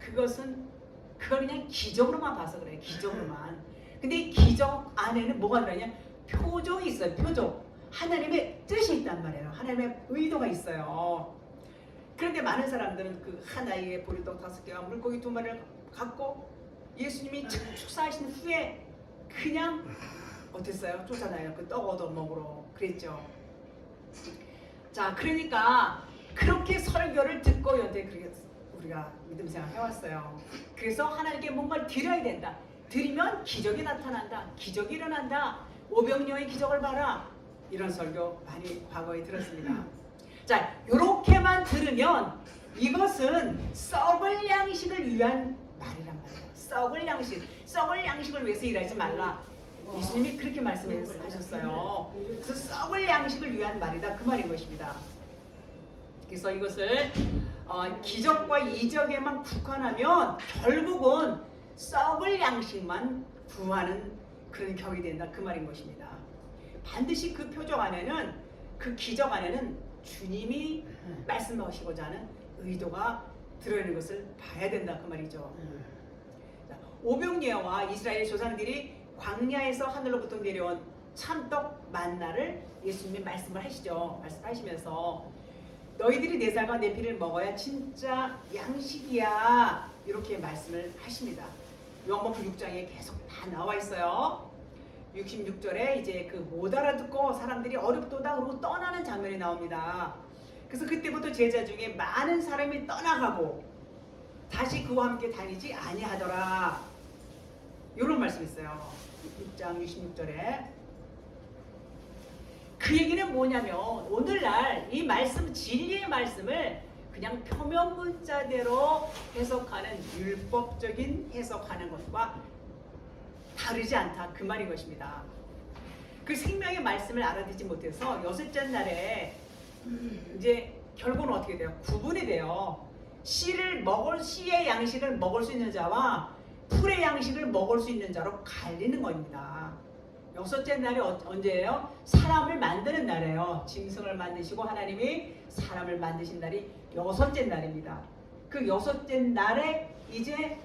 그건 그냥 기적으로만 봐서 그래요. 기적으로만. 근데 이 기적 안에는 뭐가 들어있냐? 표적이 있어요. 표적. 하나님의 뜻이 있단 말이에요. 하나님의 의도가 있어요. 그런데 많은 사람들은 그 하나의 보리떡 5개와 물고기 2마리를 갖고 예수님이 축사하신 후에 그냥 어땠어요? 쫓아다녀요. 그 떡 얻어먹으러. 그랬죠. 자, 그러니까 그렇게 설교를 듣고 여태 우리가 믿음 생활 해왔어요. 그래서 하나님께 뭔가를 드려야 된다. 드리면 기적이 나타난다. 기적이 일어난다. 오병이어의 기적을 봐라. 이런 설교 많이 과거에 들었습니다. 자, 이렇게만 들으면 이것은 썩을 양식을 위한 말이란 말이에요. 썩을 양식을 위해서 일하지 말라. 예수님이 그렇게 말씀하셨어요. 그래서 썩을 양식을 위한 말이다. 그 말인 것입니다. 그래서 이것을 기적과 이적에만 국한하면 결국은 썩을 양식만 구하는 그런 격이 된다. 그 말인 것입니다. 반드시 그 표적 안에는 그 기적 안에는 주님이 말씀하시고자 하는 의도가 들어있는 것을 봐야 된다. 그 말이죠. 오병이어와 이스라엘 조상들이 광야에서 하늘로부터 내려온 참떡 만나를 예수님이 말씀을 하시죠. 말씀하시면서 너희들이 내 살과 내 피를 먹어야 진짜 양식이야. 이렇게 말씀을 하십니다. 요한복음 6장에 계속 다 나와 있어요. 66절에 이제 그 못 알아듣고 사람들이 어렵도다 그러고 떠나는 장면이 나옵니다. 그래서 그때부터 제자 중에 많은 사람이 떠나가고 다시 그와 함께 다니지 아니하더라. 이런 말씀이 있어요. 6장 66절에. 그 얘기는 뭐냐면 오늘날 이 말씀, 진리의 말씀을 그냥 표면 문자대로 해석하는 율법적인 해석하는 것과 다르지 않다. 그 말인 것입니다. 그 생명의 말씀을 알아듣지 못해서 여섯째 날에 이제 결국은 어떻게 돼요? 구분이 돼요. 씨의 양식을 먹을 수 있는 자와 풀의 양식을 먹을 수 있는 자로 갈리는 겁니다. 여섯째 날이 언제예요? 사람을 만드는 날이에요. 짐승을 만드시고 하나님이 사람을 만드신 날이 여섯째 날입니다. 그 여섯째 날에 이제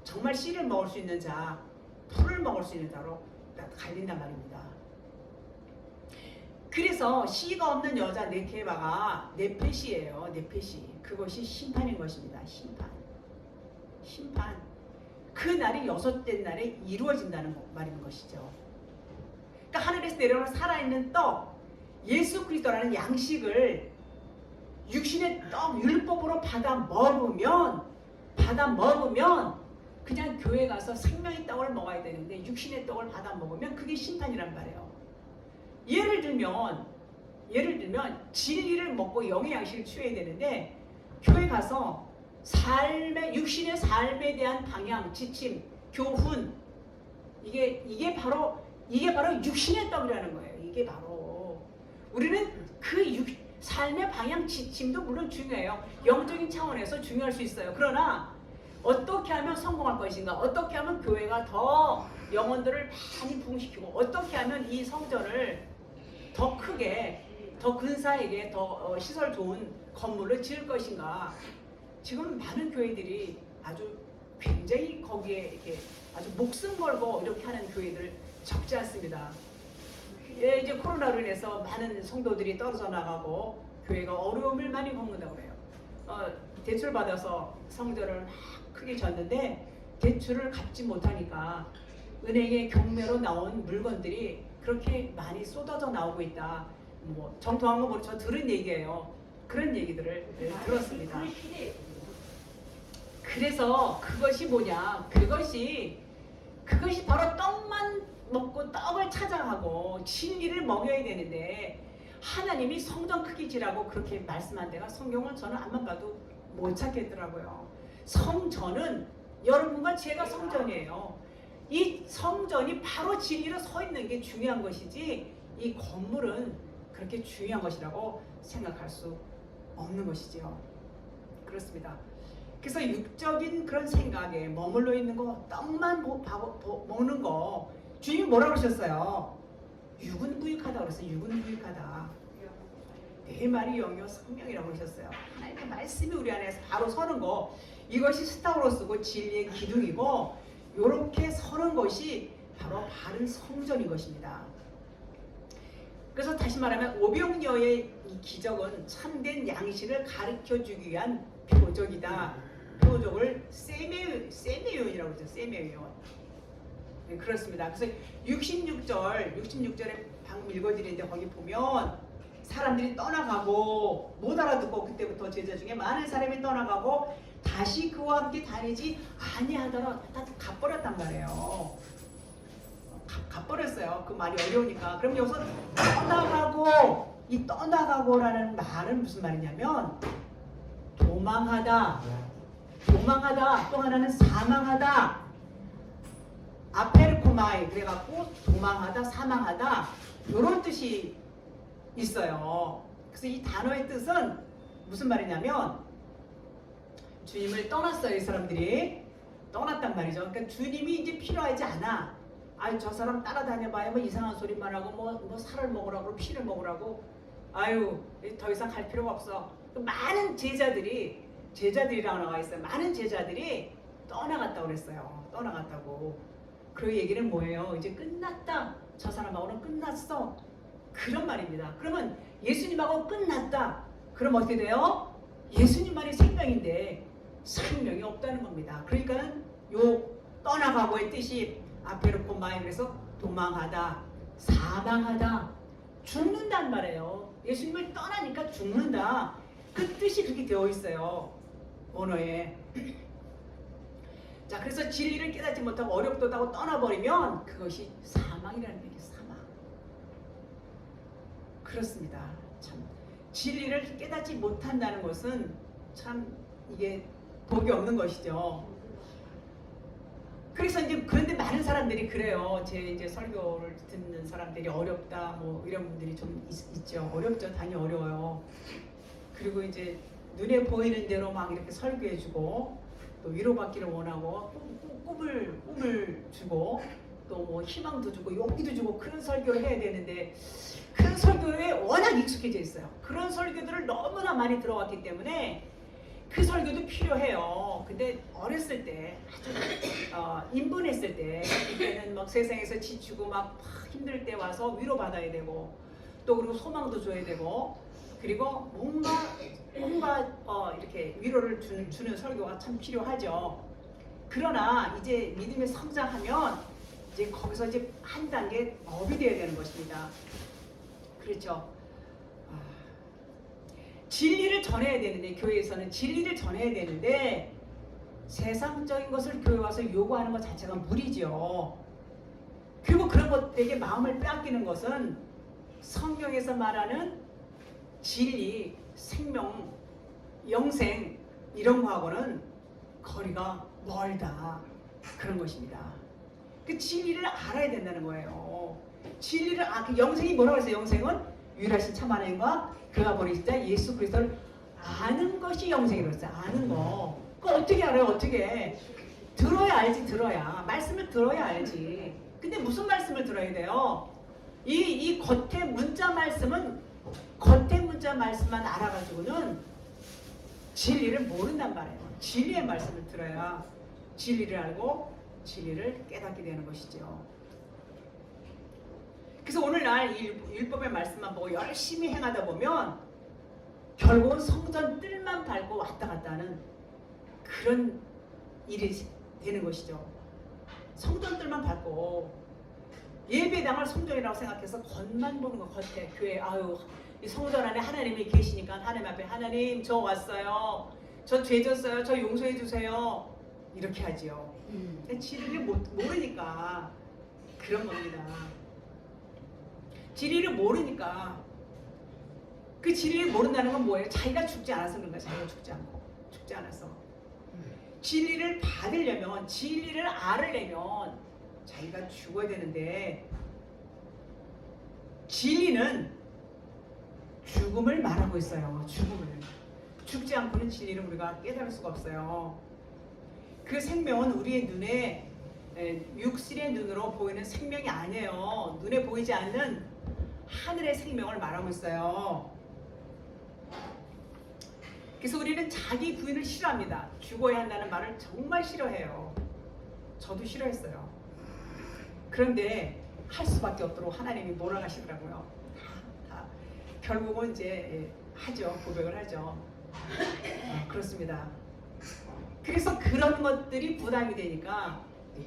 정말 씨를 먹을 수 있는 자, 풀을 먹을 수 있는 자로 갈린단 말입니다. 그래서 씨가 없는 여자 네케바가 네페시예요. 네페시. 그것이 심판인 것입니다. 심판. 그 날이 여섯째 날에 이루어진다는 말인 것이죠. 그러니까 하늘에서 내려오는 살아있는 떡, 예수 그리스도라는 양식을 육신의 떡 율법으로 받아 먹으면 그냥 교회 가서 생명의 떡을 먹어야 되는데 육신의 떡을 받아 먹으면 그게 심판이란 말이에요. 예를 들면 진리를 먹고 영의 양식을 취해야 되는데 교회 가서 육신의 삶에 대한 방향, 지침, 교훈 이게 바로 육신의 떡이라는 거예요. 이게 바로 우리는 그 삶의 방향, 지침도 물론 중요해요. 영적인 차원에서 중요할 수 있어요. 그러나 어떻게 하면 성공할 것인가? 어떻게 하면 교회가 더 영혼들을 많이 부흥시키고 어떻게 하면 이 성전을 더 크게, 더 근사하게, 더 시설 좋은 건물을 지을 것인가? 지금 많은 교회들이 아주 굉장히 거기에 이렇게 아주 목숨 걸고 이렇게 하는 교회들 적지 않습니다. 이제 코로나로 인해서 많은 성도들이 떨어져 나가고 교회가 어려움을 많이 겪는다고 해요. 대출 받아서 성전을 막 크게 졌는데 대출을 갚지 못하니까 은행에 경매로 나온 물건들이 그렇게 많이 쏟아져 나오고 있다. 뭐 정통한 거 모르죠. 들은 얘기예요. 그런 얘기들을 들었습니다. 그래서 그것이 뭐냐? 그것이 바로 떡만 먹고 떡을 찾아가고 진리를 먹여야 되는데 하나님이 성전 크기 지라고 그렇게 말씀한 데가 성경을 저는 안만 봐도 못 찾겠더라고요. 성전은 여러분과 제가 성전이에요. 이 성전이 바로 진리로 서 있는 게 중요한 것이지 이 건물은 그렇게 중요한 것이라고 생각할 수 없는 것이지요. 그렇습니다. 그래서 육적인 그런 생각에 머물러 있는 거, 떡만 먹는 거, 주님이 뭐라고 그러셨어요? 육은 부익하다 그랬어요. 육은 부익하다. 내 말이 영이요 성령이라고 그러셨어요. 하나님의 말씀이 우리 안에서 바로 서는 거, 이것이 스타로스고 진리의 기둥이고, 이렇게 서는 것이 바로 바른 성전인 것입니다. 그래서 다시 말하면 오병이어의 이 기적은 참된 양식을 가르쳐주기 위한 표적이다. 표적을 세메요이라고 그러죠. 세메요. 네, 그렇습니다. 그래서 66절에 방금 읽어드리는데 거기 보면 사람들이 떠나가고 못 알아듣고 그때부터 제자 중에 많은 사람이 떠나가고 다시 그와 함께 다니지 아니하더라. 다 갚버렸단 말이에요. 갚버렸어요. 그 말이 어려우니까. 그럼 여기서 떠나가고, 이 떠나가고라는 말은 무슨 말이냐면 도망하다, 또 하나는 사망하다. 아페르코마이 그래갖고 도망하다, 사망하다 이런 뜻이 있어요. 그래서 이 단어의 뜻은 무슨 말이냐면 주님을 떠났어요. 이 사람들이 떠났단 말이죠. 그러니까 주님이 이제 필요하지 않아. 아유 저 사람 따라다녀봐야 뭐 이상한 소리만 하고 뭐 살을 먹으라고 피를 먹으라고 아유 더 이상 갈 필요가 없어. 많은 제자들이라고 나와 있어요. 많은 제자들이 떠나갔다고 그랬어요. 떠나갔다고. 그 얘기는 뭐예요? 이제 끝났다. 저 사람하고는 끝났어. 그런 말입니다. 그러면 예수님하고 끝났다. 그럼 어떻게 돼요? 예수님만이 생명인데 생명이 없다는 겁니다. 그러니까는 요 떠나가고의 뜻이 아페르코마이 그래서 도망하다, 사망하다, 죽는단 말이에요. 예수님을 떠나니까 죽는다. 그 뜻이 그렇게 되어 있어요. 언어에. 자, 그래서 진리를 깨닫지 못하고 어렵다고 떠나버리면 그것이 사망이라는 얘기예요. 사망. 그렇습니다. 참 진리를 깨닫지 못한다는 것은 참 이게 복이 없는 것이죠. 그래서 이제 그런데 많은 사람들이 그래요. 제 이제 설교를 듣는 사람들이 어렵다 뭐 이런 분들이 좀 있죠. 어렵죠. 당연히 어려워요. 그리고 이제 눈에 보이는 대로 막 이렇게 설교해주고 또 위로받기를 원하고 꿈을 주고 또 뭐 희망도 주고 용기도 주고 그런 설교를 해야 되는데 그런 설교에 워낙 익숙해져 있어요. 그런 설교들을 너무나 많이 들어왔기 때문에 그 설교도 필요해요. 근데 어렸을 때 아주 인분했을 때 그때는 막 세상에서 지치고 막 힘들 때 와서 위로받아야 되고 또 그리고 소망도 줘야 되고 그리고 뭔가 이렇게 위로를 주는 설교가 참 필요하죠. 그러나 이제 믿음에 성장하면 이제 거기서 이제 한 단계 업이 되어야 되는 것입니다. 그렇죠. 진리를 전해야 되는데 교회에서는 진리를 전해야 되는데 세상적인 것을 교회 와서 요구하는 것 자체가 무리죠. 그리고 그런 것들에게 마음을 빼앗기는 것은 성경에서 말하는 진리, 생명, 영생 이런 거하고는 거리가 멀다. 그런 것입니다. 그 진리를 알아야 된다는 거예요. 진리를 그 영생이 뭐라고 했어요? 영생은 유일하신 참 하나님과 그가 보내신 자 예수 그리스도를 아는 것이 영생이라고 했어요. 아는 거. 그거 어떻게 알아요? 어떻게? 들어야 알지. 들어야. 말씀을 들어야 알지. 근데 무슨 말씀을 들어야 돼요? 이 겉에 문자 말씀만 알아가지고는 진리를 모른단 말이에요. 진리의 말씀을 들어야 진리를 알고 진리를 깨닫게 되는 것이죠. 그래서 오늘날 율법의 말씀만 보고 열심히 행하다 보면 결국은 성전 뜰만 밟고 왔다 갔다 하는 그런 일이 되는 것이죠. 성전 뜰만 밟고 예배당을 성전이라고 생각해서 겉만 보는 거, 겉에 교회 아유 이 성전 안에 하나님이 계시니까 하나님 앞에 하나님 저 왔어요. 저 죄 졌어요. 저 용서해 주세요. 이렇게 하지요. 진리를 모르니까 그런 겁니다. 진리를 모르니까 그 진리를 모른다는 건 뭐예요? 자기가 죽지 않아서 그런 거야. 자기가 죽지 않아서 진리를 받으려면 진리를 알으려면 자기가 죽어야 되는데 진리는 죽음을 말하고 있어요. 죽지 않고는 진리를 우리가 깨달을 수가 없어요. 그 생명은 우리의 눈에 육신의 눈으로 보이는 생명이 아니에요. 눈에 보이지 않는 하늘의 생명을 말하고 있어요. 그래서 우리는 자기 부인을 싫어합니다. 죽어야 한다는 말을 정말 싫어해요. 저도 싫어했어요. 그런데 할 수밖에 없도록 하나님이 몰아가시더라고요. 다. 결국은 이제 하죠. 고백을 하죠. 그렇습니다. 그래서 그런 것들이 부담이 되니까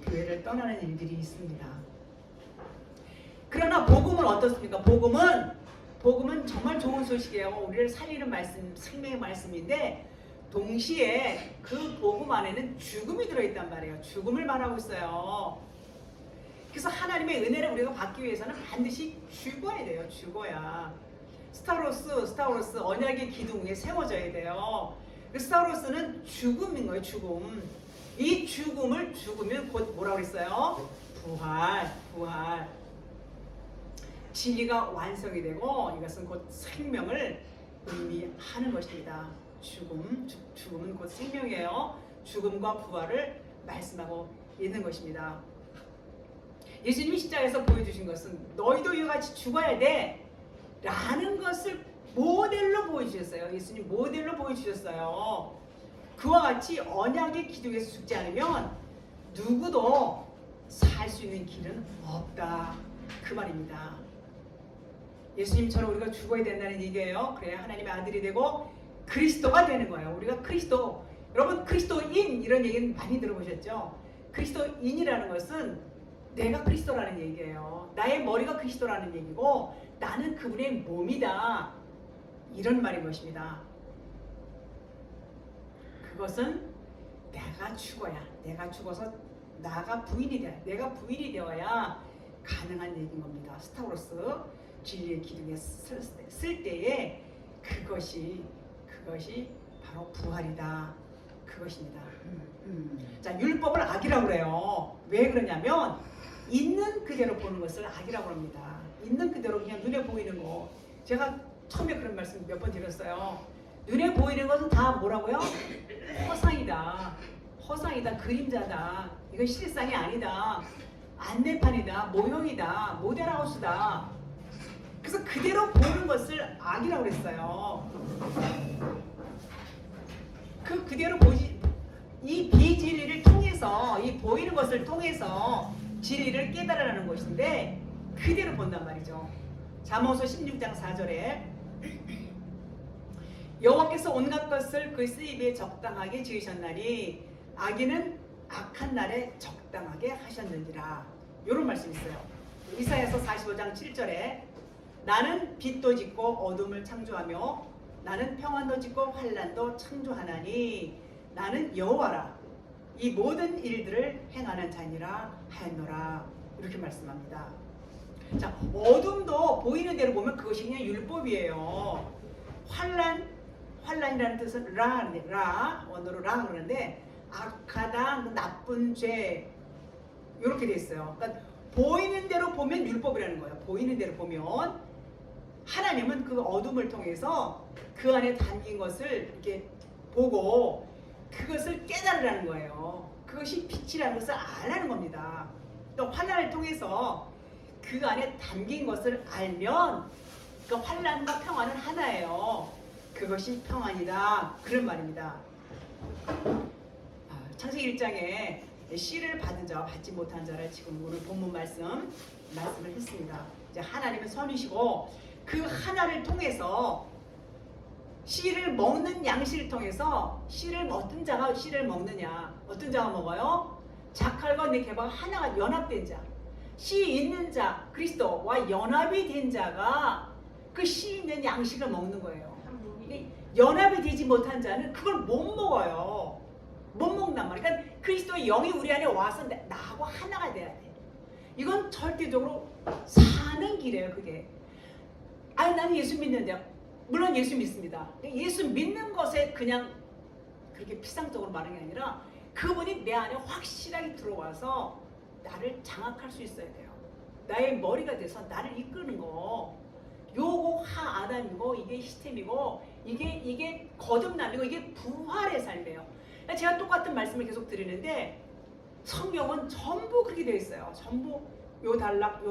교회를 떠나는 일들이 있습니다. 그러나 복음은 어떻습니까? 복음은 정말 좋은 소식이에요. 우리를 살리는 말씀, 생명의 말씀인데 동시에 그 복음 안에는 죽음이 들어있단 말이에요. 죽음을 말하고 있어요. 그래서 하나님의 은혜를 우리가 받기 위해서는 반드시 죽어야 돼요. 죽어야. 스타로스 언약의 기둥 위에 세워져야 돼요. 그 스타로스는 죽음인 거예요. 죽음. 이 죽음을 죽으면 곧 뭐라고 그랬어요? 부활. 진리가 완성이 되고 이것은 곧 생명을 의미하는 것입니다. 죽음은 곧 생명이에요. 죽음과 부활을 말씀하고 있는 것입니다. 예수님이 십자가에서 보여주신 것은 너희도 이와 같이 죽어야 돼 라는 것을 모델로 보여주셨어요. 예수님 모델로 보여주셨어요. 그와 같이 언약의 기둥에서 죽지 않으면 누구도 살 수 있는 길은 없다. 그 말입니다. 예수님처럼 우리가 죽어야 된다는 얘기예요. 그래야 하나님의 아들이 되고 그리스도가 되는 거예요. 우리가 그리스도, 여러분 그리스도인 이런 얘기는 많이 들어보셨죠? 그리스도인이라는 것은 내가 그리스도라는 얘기예요. 나의 머리가 그리스도라는 얘기고 나는 그분의 몸이다. 이런 말인 것입니다. 그것은 내가 죽어서 내가 부인이 되어야 가능한 얘기인 겁니다. 스타로스 진리의 기둥에 쓸 때에 그것이 바로 부활이다. 그것입니다. 자, 율법을 악이라고 그래요. 왜 그러냐면 있는 그대로 보는 것을 악이라고 합니다. 있는 그대로 그냥 눈에 보이는 거. 제가 처음에 그런 말씀 몇 번 드렸어요. 눈에 보이는 것은 다 뭐라고요? 허상이다, 그림자다. 이건 실상이 아니다. 안내판이다, 모형이다, 모델하우스다. 그래서 그대로 보는 것을 악이라고 그랬어요. 그대로 보지, 이 비진리를 통해서, 이 보이는 것을 통해서 진리를 깨달으라는 것인데 그대로 본단 말이죠. 잠언서 16장 4절에 여호와께서 온갖 것을 그 쓰임에 적당하게 지으셨나니 악인은 악한 날에 적당하게 하셨느니라. 이런 말씀이 있어요. 이사야서 45장 7절에 나는 빛도 짓고 어둠을 창조하며 나는 평안도 짓고 환난도 창조하나니 나는 여호와라. 이 모든 일들을 행하는 자니라 하였노라. 이렇게 말씀합니다. 자, 어둠도 보이는 대로 보면 그것이 그냥 율법이에요. 환난이라는 뜻은 원어로 라 그러는데 악하다, 나쁜 죄 이렇게 돼 있어요. 그러니까 보이는 대로 보면 율법이라는 거예요. 보이는 대로 보면 하나님은 그 어둠을 통해서 그 안에 담긴 것을 이렇게 보고 그것을 깨달으라는 거예요. 그것이 빛이라는 것을 알라는 겁니다. 또 환난을 통해서 그 안에 담긴 것을 알면 그 환난과 평안은 하나예요. 그것이 평안이다. 그런 말입니다. 창세기 1장에 씨를 받은 자와 받지 못한 자를 지금 오늘 본문 말씀을 했습니다. 이제 하나님은 선이시고 그 하나를 통해서 씨를 먹는 양식을 통해서 어떤 자가 씨를 먹느냐? 어떤 자가 먹어요? 자칼과 네케바가 하나가 연합된 자. 씨 있는 자, 그리스도와 연합이 된 자가 그 씨 있는 양식을 먹는 거예요. 연합이 되지 못한 자는 그걸 못 먹어요. 못 먹는단 말이야. 그러니까 그리스도의 영이 우리 안에 와서 나하고 하나가 돼야 돼. 이건 절대적으로 사는 길이에요. 그게. 아니 나는 예수 믿는데, 물론 예수 믿습니다. 예수 믿는 것에 그냥 그렇게 피상적으로 말하는 게 아니라 그분이 내 안에 확실하게 들어와서 나를 장악할 수 있어야 돼요. 나의 머리가 돼서 나를 이끄는 거. 요거 하아담이고 이게 시스템이고 이게 거듭남이고 이게 부활의 삶이에요. 제가 똑같은 말씀을 계속 드리는데 성경은 전부 그렇게 되어 있어요. 전부 요 단락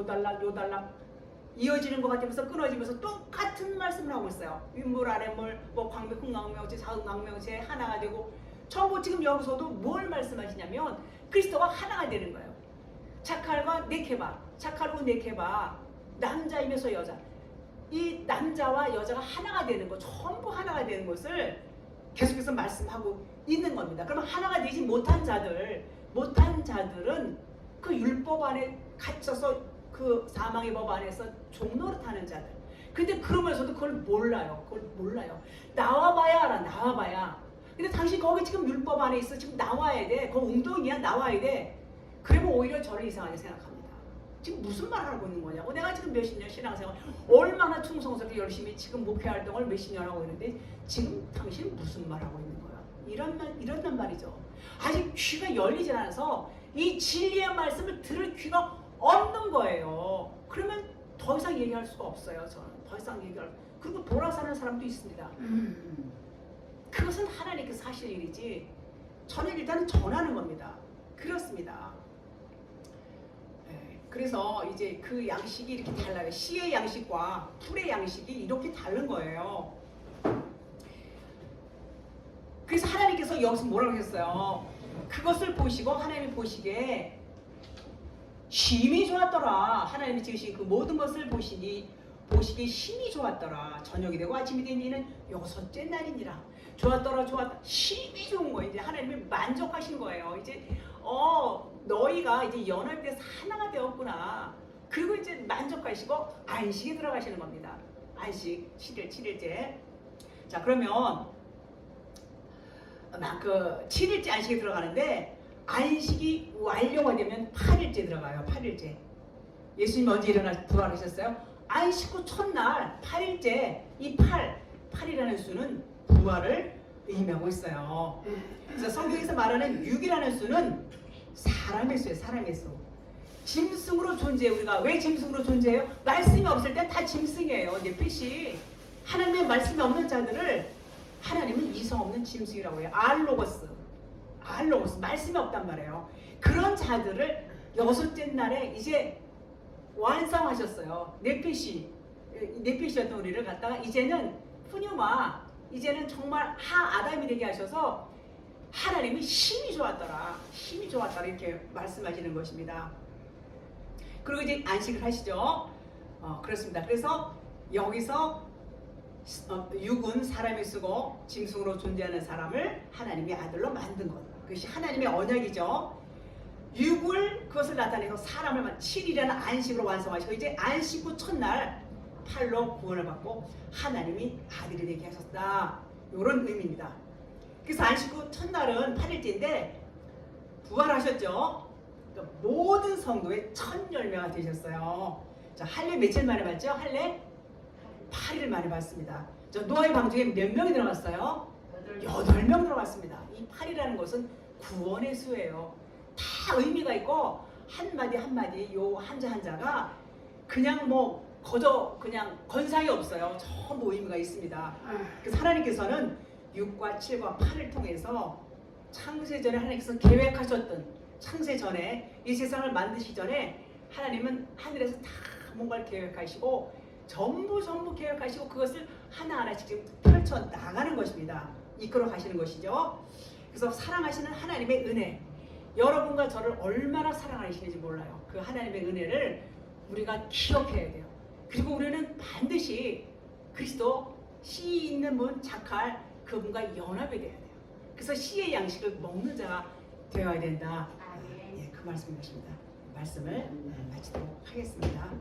이어지는 것 같으면서 끊어지면서 똑같은 말씀을 하고 있어요. 윗물 아랫물 뭐 광백 흥강명체 사흥강명체 하나가 되고 전부 지금 여기서도 뭘 말씀하시냐면 그리스도가 하나가 되는 거예요. 자칼과 네케바, 자칼과 네케바, 남자이면서 여자. 이 남자와 여자가 하나가 되는 것, 전부 하나가 되는 것을 계속해서 말씀하고 있는 겁니다. 그러면 하나가 되지 못한 자들은 그 율법 안에 갇혀서 그 사망의 법 안에서 종노릇하는 자들. 근데 그러면서도 그걸 몰라요. 나와봐야 알아. 나와봐야. 근데 당신 거기 지금 율법 안에 있어. 지금 나와야 돼. 그거 웅덩이야. 나와야 돼. 그러면 오히려 저를 이상하게 생각합니다. 지금 무슨 말을 하고 있는 거냐고. 내가 지금 몇십 년 신앙생활 얼마나 충성스럽게 열심히 지금 목회활동을 몇십 년 하고 있는데 지금 당신은 무슨 말 하고 있는 거야. 이런단 말이죠. 아직 귀가 열리지 않아서 이 진리의 말씀을 들을 귀가 없는 거예요. 그러면 더 이상 얘기할 수가 없어요. 저는 더 이상 얘기할. 그리고 돌아서는 사람도 있습니다. 그것은 하나님께 사실 일이지. 저는 일단은 전하는 겁니다. 그렇습니다. 그래서 이제 그 양식이 이렇게 달라요. 씨의 양식과 풀의 양식이 이렇게 다른 거예요. 그래서 하나님께서 여기서 뭐라고 했어요? 그것을 보시고 하나님이 보시기에 심히 좋았더라. 하나님이 지으신 그 모든 것을 보시기에 심히 좋았더라. 저녁이 되고 아침이 된 이는 여섯째 날이니라. 좋았더라. 심히 좋은 거예요. 이제 하나님이 만족하신 거예요. 이제 너희가 이제 연합돼서 하나가 되었구나. 그리고 이제 만족하시고 안식에 들어가시는 겁니다. 안식 7일째. 자, 그러면 그 7일째 안식에 들어가는데 안식이 완료가 되면 8일째 들어가요. 8일째. 예수님 언제 부활하셨어요? 안식 후 첫날 8일째. 이 8이라는 수는 부활을 의미하고 있어요. 그래서 성경에서 말하는 6이라는 수는 사람의 수예요. 사람의 수. 짐승으로 존재해요. 우리가 왜 짐승으로 존재해요? 말씀이 없을 땐 다 짐승이에요. 넷핏이 하나님의 말씀이 없는 자들을 하나님은 이성 없는 짐승이라고 해요. 알로고스 말씀이 없단 말이에요. 그런 자들을 여섯째 날에 이제 완성하셨어요. 넷핏이었던 우리를 갖다가 이제는 푸뉴마, 이제는 정말 하아담이 되게 하셔서 하나님이 심히 좋았더라 이렇게 말씀하시는 것입니다. 그리고 이제 안식을 하시죠. 그렇습니다. 그래서 여기서 육은 사람이 쓰고 짐승으로 존재하는 사람을 하나님의 아들로 만든 것. 그것이 하나님의 언약이죠. 육을 그것을 나타내서 사람을 7일이라는 안식으로 완성하시고 이제 안식 후 첫날 8로 구원을 받고 하나님이 아들이 되게 하셨다. 이런 의미입니다. 그래서 안식 후 첫날은 8일째인데 부활하셨죠. 그러니까 모든 성도의 첫 열매가 되셨어요. 자, 할례 며칠 만에 받죠? 할례 8일 만에 받습니다. 저 노아의 방주에 몇 명이 들어갔어요? 8명 들어갔습니다. 이 8이라는 것은 구원의 수예요. 다 의미가 있고 한마디 요 한자 한자가 그냥 그냥 건상이 없어요. 전부 의미가 있습니다. 그래서 하나님께서는 6과 7과 8을 통해서 창세전에 하나님께서 계획하셨던 창세전에 이 세상을 만드시기 전에 하나님은 하늘에서 다 뭔가를 계획하시고 전부 계획하시고 그것을 하나하나씩 지금 펼쳐 나가는 것입니다. 이끌어 가시는 것이죠. 그래서 사랑하시는 하나님의 은혜, 여러분과 저를 얼마나 사랑하시는지 몰라요. 그 하나님의 은혜를 우리가 기억해야 돼요. 그리고 우리는 반드시 그리스도 씨 있는 분 착할 그분과 연합이 돼야 돼요. 그래서 씨의 양식을 먹는 자가 되어야 된다. 예, 그 말씀이십니다. 말씀을 마치도록 하겠습니다.